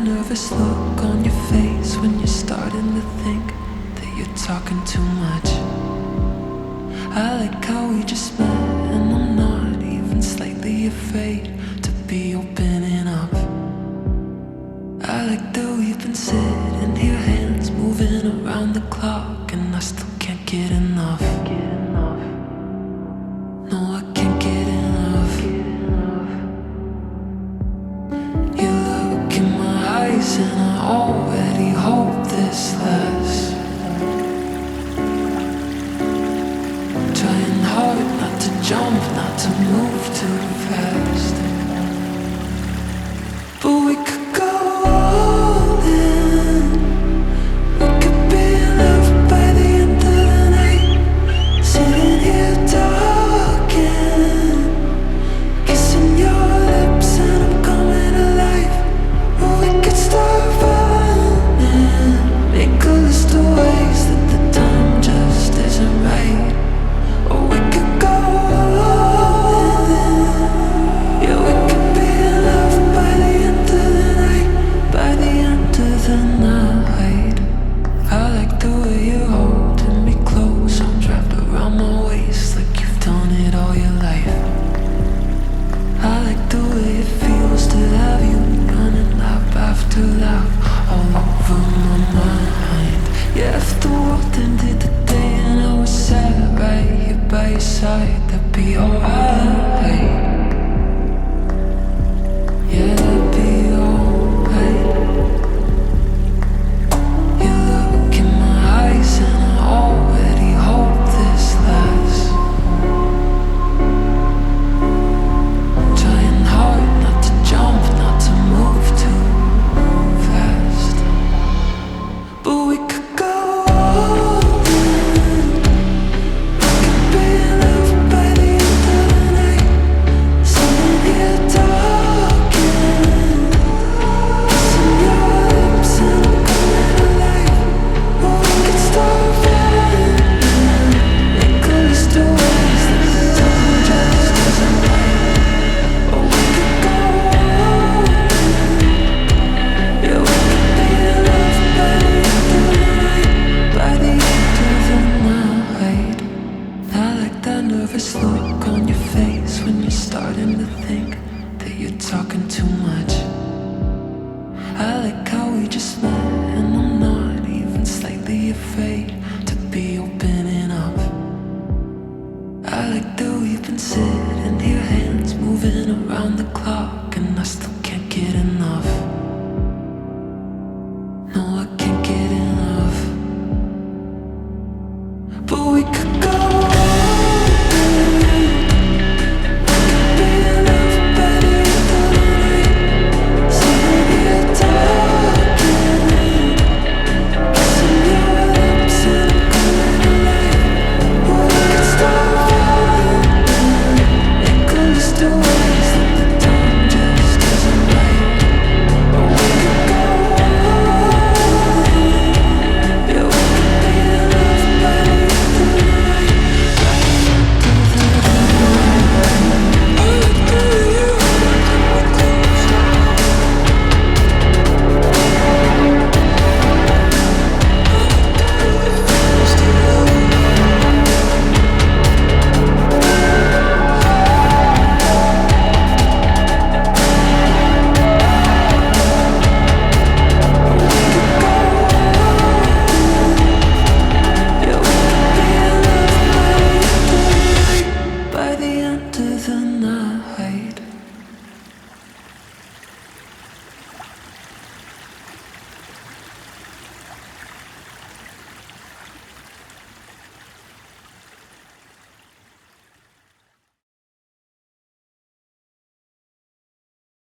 nervous look on your face when you're starting to think that you're talking too much. I like how we just met, and I'm not even slightly afraid to be opening up. I like that we've been sitting here, hands moving around the clock, and I still can't get enough. No, I can't get enough. You look in my eyes and I already hope this lasts. Trying hard not to jump, not to move too fast. But we could go all in. We could be loved by the end of the night. Sitting here talking, kissing your lips and I'm coming alive. Or we could start running, make a list of ways that the time just isn't right. Or we could go all in. Yeah, we could be loved by the end of the night, by the end of the night. I like the way you're holding me close, arms wrapped around my waist like you've done it all your life. I like the way it feels to have you running lap after lap all over my mind. Yeah, if the world ended today and I was sat right here by your side, that'd be alright. Yeah, that'd be alright. You look in my eyes and I already hope this lasts. Trying hard not to jump, not to move too fast. But we could go all in. We could be loved by the end of the night. Sitting here talking, kissing your lips and I'm coming alive. Or we could start running, make a list of ways that the time just isn't right. Or we could go all in. Yeah, we could be loved by the end of the night, by the end of the night. I like that nervous look on your face when you're starting to think that you're talking too much. I like how we just met, and I'm not even slightly afraid to be opening up. I like that we've been sitting here, hands moving around the clock, and I still can't get enough.